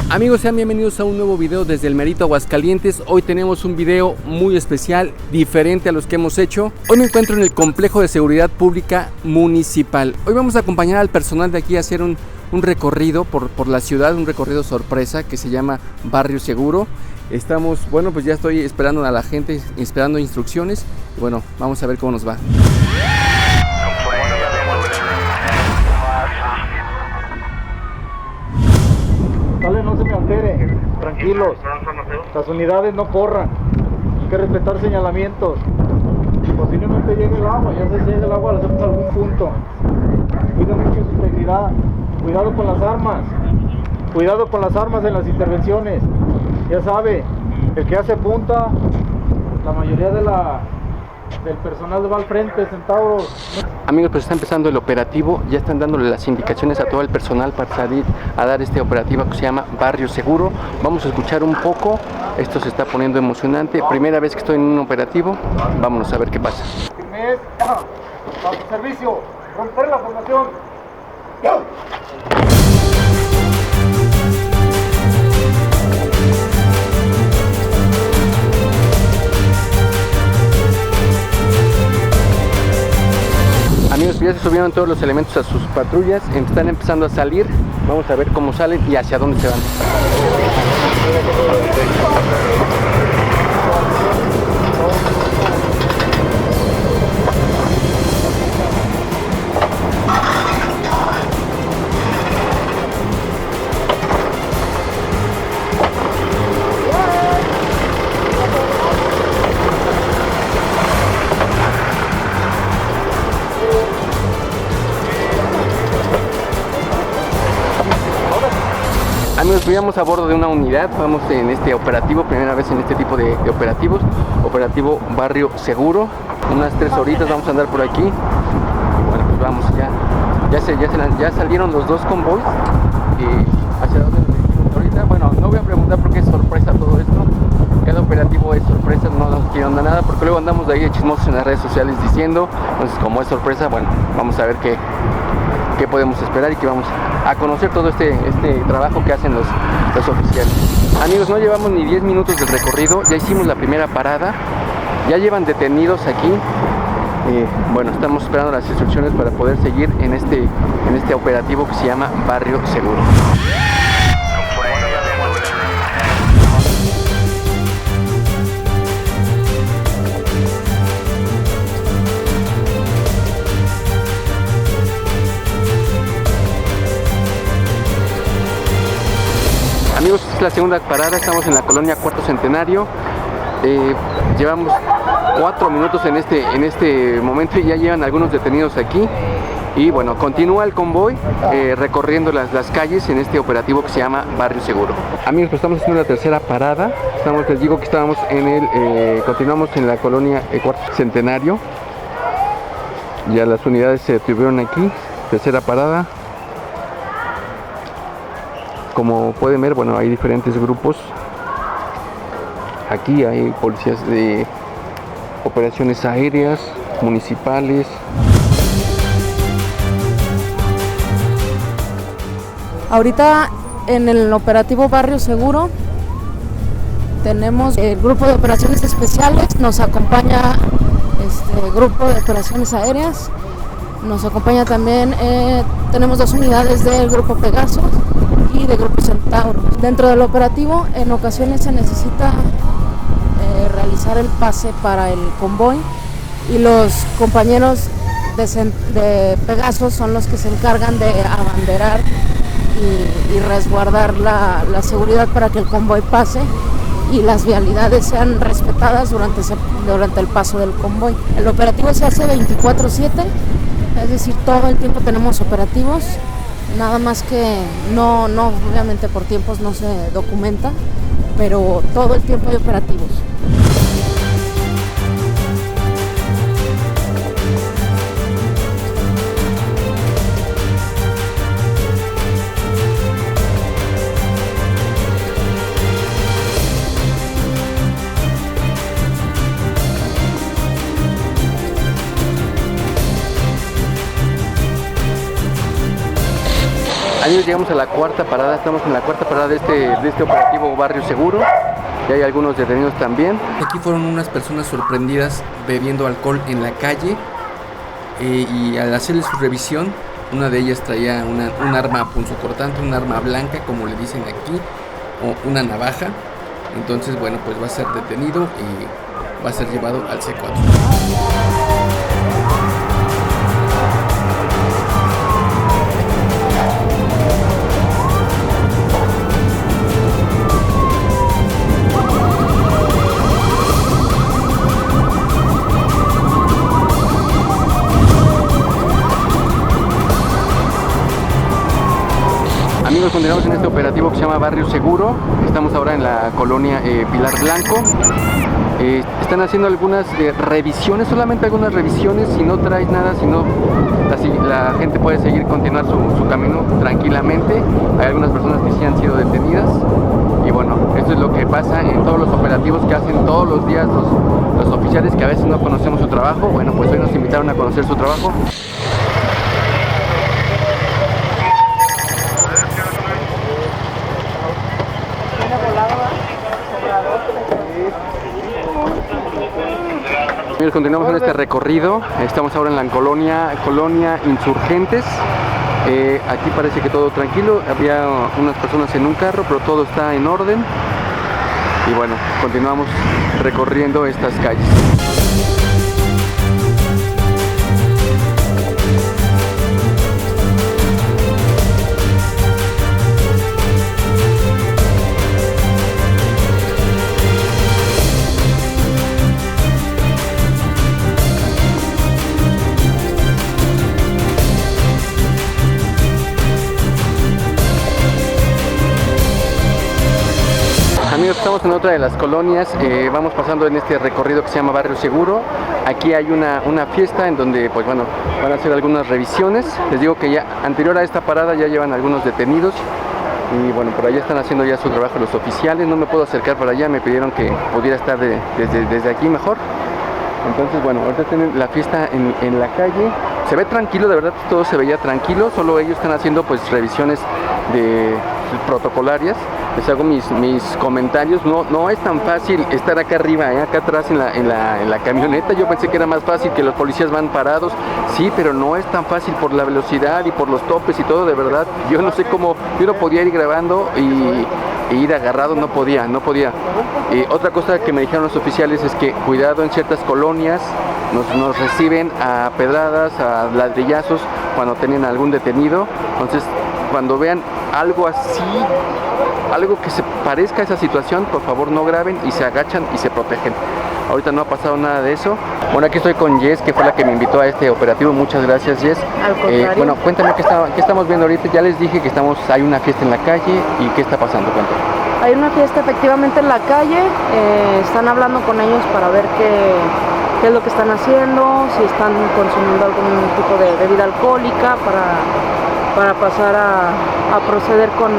Amigos, sean bienvenidos a un nuevo video desde el Merito Aguascalientes. Hoy tenemos un video muy especial, diferente a los que hemos hecho. Hoy me encuentro en el Complejo de Seguridad Pública Municipal. Hoy vamos a acompañar al personal de aquí a hacer un recorrido por la ciudad, un recorrido sorpresa que se llama Barrio Seguro. Estamos, bueno, pues ya estoy esperando a la gente, esperando instrucciones. Y bueno, vamos a ver cómo nos va. Dale, no se me altere, tranquilos. Las unidades no corran. Hay que respetar señalamientos. Posiblemente llegue el agua, ya se llegue el agua, lo hacemos a algún punto. Cuida mucho su integridad. Cuidado con las armas. Cuidado con las armas en las intervenciones. Ya sabe, el que hace punta, la mayoría del personal va al frente, centauros. Amigos, pues está empezando el operativo, ya están dándole las indicaciones a todo el personal para salir a dar este operativo que se llama Barrio Seguro. Vamos a escuchar un poco, esto se está poniendo emocionante, primera vez que estoy en un operativo, vámonos a ver qué pasa. Bajo servicio, romper la formación. Amigos, ya se subieron todos los elementos a sus patrullas, están empezando a salir, vamos a ver cómo salen y hacia dónde se van. Amigos, vamos a bordo de una unidad, vamos en este operativo, primera vez en este tipo de operativos, operativo Barrio Seguro, unas 3 horitas vamos a andar por aquí, y bueno, pues vamos, ya salieron los dos convoys, hacia dónde nos dirigimos ahorita. Bueno, no voy a preguntar porque es sorpresa todo esto, cada operativo es sorpresa, no nos quieren dar nada, porque luego andamos de ahí de chismosos en las redes sociales diciendo, entonces como es sorpresa, bueno, vamos a ver qué podemos esperar y que vamos a conocer todo este trabajo que hacen los oficiales. Amigos, no llevamos ni 10 minutos del recorrido, ya hicimos la primera parada, ya llevan detenidos aquí. Bueno, estamos esperando las instrucciones para poder seguir en este operativo que se llama Barrio Seguro. Amigos, es la segunda parada, estamos en la colonia Cuarto Centenario, llevamos 4 minutos en este momento y ya llevan algunos detenidos aquí y bueno, continúa el convoy recorriendo las calles en este operativo que se llama Barrio Seguro. Amigos, pues estamos haciendo la tercera parada, les digo que estábamos continuamos en la colonia Cuarto Centenario, ya las unidades se detuvieron aquí, tercera parada. Como pueden ver, bueno, hay diferentes grupos. Aquí hay policías de operaciones aéreas, municipales. Ahorita en el operativo Barrio Seguro tenemos el grupo de operaciones especiales, nos acompaña el grupo de operaciones aéreas, nos acompaña también, tenemos 2 unidades del grupo Pegaso y de grupo Centauro. Dentro del operativo en ocasiones se necesita realizar el pase para el convoy y los compañeros de Pegaso son los que se encargan de abanderar y resguardar la seguridad para que el convoy pase y las vialidades sean respetadas durante el paso del convoy. El operativo se hace 24/7, es decir, todo el tiempo tenemos operativos, nada más que no obviamente por tiempos no se documenta, pero todo el tiempo hay operativos. llegamos a la cuarta parada, estamos en la cuarta parada de este operativo Barrio Seguro. Y hay algunos detenidos también. Aquí fueron unas personas sorprendidas bebiendo alcohol en la calle y al hacerles su revisión, una de ellas traía un arma punzocortante, un arma blanca, como le dicen aquí, o una navaja. Entonces, bueno, pues va a ser detenido y va a ser llevado al C4. Amigos, continuamos en este operativo que se llama Barrio Seguro. Estamos ahora en la colonia Pilar Blanco. Están haciendo algunas revisiones, solamente algunas revisiones. Si no traes nada, si no, la gente puede continuar su camino tranquilamente. Hay algunas personas que sí han sido detenidas. Y bueno, esto es lo que pasa en todos los operativos que hacen todos los días los oficiales, que a veces no conocemos su trabajo. Bueno, pues hoy nos invitaron a conocer su trabajo. Amigos, continuamos en este recorrido. Estamos ahora en la colonia Insurgentes. Aquí parece que todo tranquilo. Había unas personas en un carro, pero todo está en orden. Y bueno, continuamos recorriendo estas calles. Amigos, estamos en otra de las colonias, vamos pasando en este recorrido que se llama Barrio Seguro. Aquí hay una fiesta en donde, pues bueno, van a hacer algunas revisiones. Les digo que ya anterior a esta parada ya llevan algunos detenidos. Y bueno, por allá están haciendo ya su trabajo los oficiales. No me puedo acercar para allá, me pidieron que pudiera estar desde aquí mejor. Entonces, bueno, ahorita tienen la fiesta en la calle. Se ve tranquilo, de verdad todo se veía tranquilo. Solo ellos están haciendo pues revisiones protocolarias. Les hago mis comentarios. No es tan fácil estar acá arriba, acá atrás en la camioneta. Yo pensé que era más fácil, que los policías van parados. Sí, pero no es tan fácil por la velocidad y por los topes y todo, de verdad. Yo no sé cómo, yo no podía ir grabando e ir agarrado, no podía. Otra cosa que me dijeron los oficiales es que cuidado en ciertas colonias, nos reciben a pedradas, a ladrillazos cuando tienen algún detenido. Entonces, cuando vean algo así, algo que se parezca a esa situación, por favor no graben y se agachan y se protegen. Ahorita no ha pasado nada de eso. Bueno, aquí estoy con Jess, que fue la que me invitó a este operativo. Muchas gracias, Jess. Al contrario. Bueno, cuéntame qué estamos viendo ahorita. Ya les dije que hay una fiesta en la calle. ¿Y qué está pasando? Cuéntame. Hay una fiesta efectivamente en la calle. Están hablando con ellos para ver qué es lo que están haciendo, si están consumiendo algún tipo de bebida alcohólica para pasar a proceder con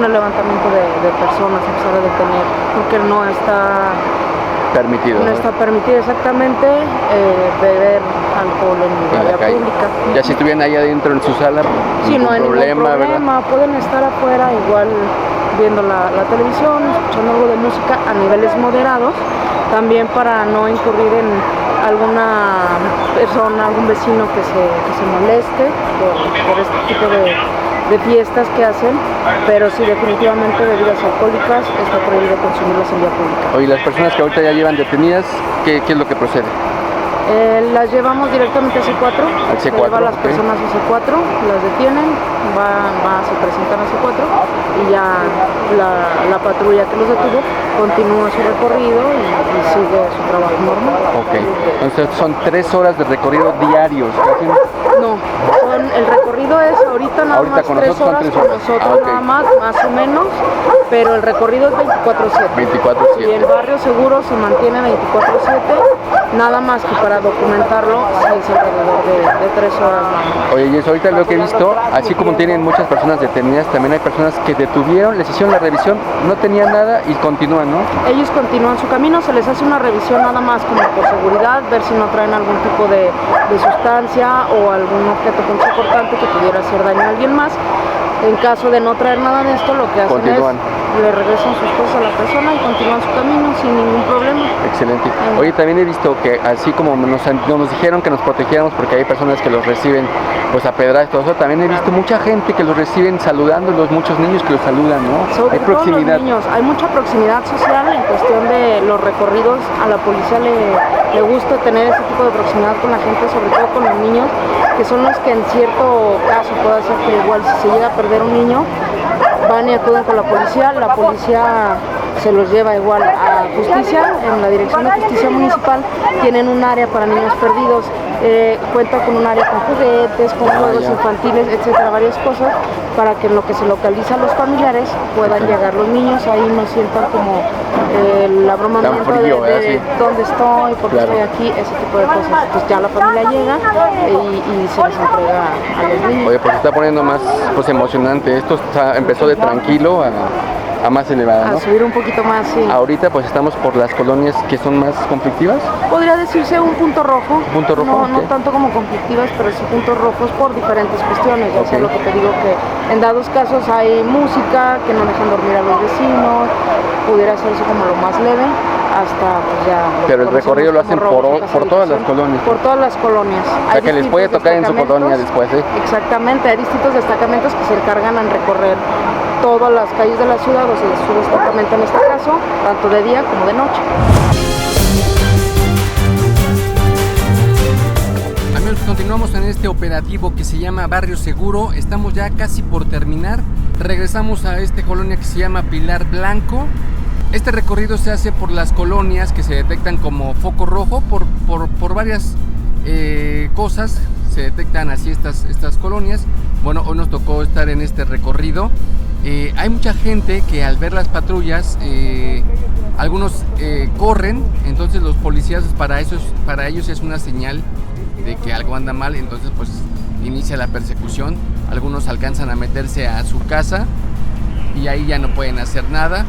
el levantamiento de personas, empezar a detener, porque no está permitido. No está permitido exactamente beber alcohol en la vía pública. Ya si estuvieran ahí adentro en su sala, sí, no hay ningún problema, ¿verdad? Pueden estar afuera igual viendo la televisión, escuchando algo de música a niveles moderados, también para no incurrir en alguna persona, algún vecino que se moleste por este tipo de fiestas que hacen, pero sí, definitivamente bebidas alcohólicas está prohibido consumirlas en vía pública. Oye, las personas que ahorita ya llevan detenidas, ¿qué es lo que procede? Las llevamos directamente a C4, al C4, se lleva a las personas a C4, las detienen, se presentan a C4 y ya la patrulla que los detuvo continúa su recorrido y sigue su trabajo normal. Ok, entonces son 3 horas de recorrido diarios. No, el recorrido es ahorita nada más 3 horas con nosotros, okay. Nada más o menos, pero el recorrido es 24/7. Y el Barrio Seguro se mantiene 24/7, nada más que para documentarlo sí es alrededor de 3 horas más. Oye, y eso ahorita lo que he visto, así como tienen muchas personas detenidas, también hay personas que detuvieron, les hicieron la revisión, no tenían nada y continúan, ¿no? Ellos continúan su camino, se les hace una revisión nada más como por seguridad, ver si no traen algún tipo de sustancia o algún objeto punzocortante que pudiera hacer daño a alguien más. En caso de no traer nada de esto, lo que hacen Continúan. es le regresan sus cosas a la persona y continúan su camino sin ningún problema. Excelente. Oye, también he visto que así como nos dijeron que nos protegiéramos porque hay personas que los reciben pues a pedradas y todo eso, también he visto mucha gente que los reciben saludándolos, muchos niños que los saludan, ¿no? Sobre Hay todo proximidad. los niños, hay mucha proximidad social en cuestión de los recorridos. A la policía le gusta tener ese tipo de proximidad con la gente, sobre todo con los niños, que son los que en cierto caso puede ser que igual si se llega a perder un niño, van y acuden con la policía se los lleva igual a justicia. En la Dirección de Justicia Municipal tienen un área para niños perdidos, cuenta con un área con juguetes, con juegos infantiles, etcétera, varias cosas, para que en lo que se localiza a los familiares puedan llegar los niños, ahí no sientan como el abrumamiento de dónde estoy, por qué estoy aquí, ese tipo de cosas. Pues ya la familia llega y se les entrega a los niños. Oye, pues se está poniendo más pues emocionante. Esto empezó de tranquilo a más elevada, ¿no? A subir un poquito más, sí. Ahorita pues estamos por las colonias que son más conflictivas. Podría decirse un punto rojo. ¿Punto rojo? No tanto como conflictivas, pero sí puntos rojos por diferentes cuestiones. Ya sea lo que te digo, que en dados casos hay música, que no dejan dormir a los vecinos, pudiera hacerse como lo más leve, hasta pues ya... Pero el recorrido lo hacen por todas las colonias. Por todas las colonias. O sea, que les puede tocar en su colonia después, ¿eh? Exactamente, hay distintos destacamentos que se encargan en recorrer todas las calles de la ciudad, o sea, su destacamento en este caso, tanto de día como de noche. Amigos, continuamos en este operativo que se llama Barrio Seguro. Estamos ya casi por terminar. Regresamos a esta colonia que se llama Pilar Blanco. Este recorrido se hace por las colonias que se detectan como foco rojo por varias cosas. Se detectan así estas colonias. Bueno, hoy nos tocó estar en este recorrido. Hay mucha gente que al ver las patrullas, algunos corren, entonces los policías para ellos es una señal de que algo anda mal, entonces pues inicia la persecución. Algunos alcanzan a meterse a su casa y ahí ya no pueden hacer nada,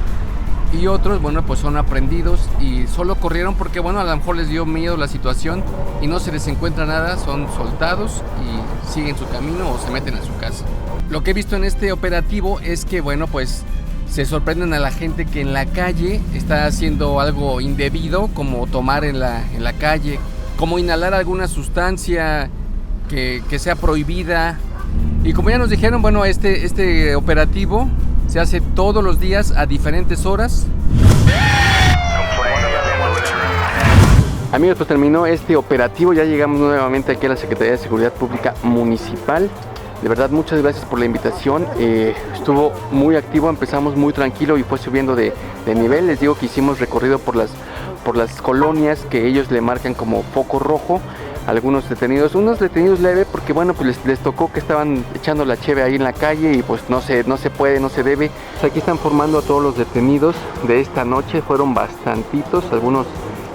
y otros, bueno, pues son aprendidos y solo corrieron porque, bueno, a lo mejor les dio miedo la situación y no se les encuentra nada, son soltados y siguen su camino o se meten a su casa. Lo que he visto en este operativo es que, bueno, pues se sorprenden a la gente que en la calle está haciendo algo indebido, como tomar en la calle, como inhalar alguna sustancia que sea prohibida. Y como ya nos dijeron, bueno, este operativo se hace todos los días a diferentes horas. Amigos, pues terminó este operativo, ya llegamos nuevamente aquí a la Secretaría de Seguridad Pública Municipal. De verdad, muchas gracias por la invitación. Estuvo muy activo, empezamos muy tranquilo y fue subiendo de nivel. Les digo que hicimos recorrido por las colonias que ellos le marcan como foco rojo. Algunos detenidos, unos detenidos leve porque, bueno, pues les tocó que estaban echando la cheve ahí en la calle y pues no se puede, no se debe. Pues aquí están formando a todos los detenidos de esta noche, fueron bastantitos. Algunos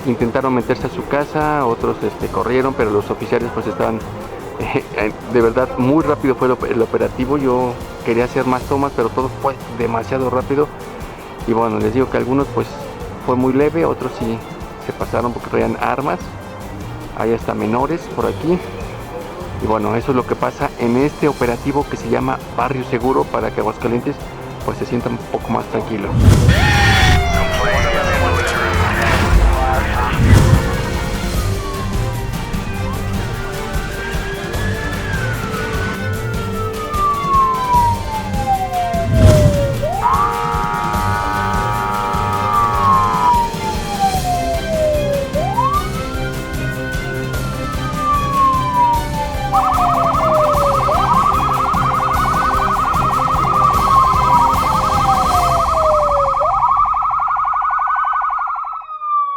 intentaron meterse a su casa, otros corrieron, pero los oficiales pues estaban... de verdad, muy rápido fue el operativo. Yo quería hacer más tomas, pero todo fue demasiado rápido. Y bueno, les digo que algunos pues fue muy leve, otros sí se pasaron porque traían armas. Hay hasta menores por aquí. Y bueno, eso es lo que pasa en este operativo que se llama Barrio Seguro, para que Aguascalientes pues se sienta un poco más tranquilo.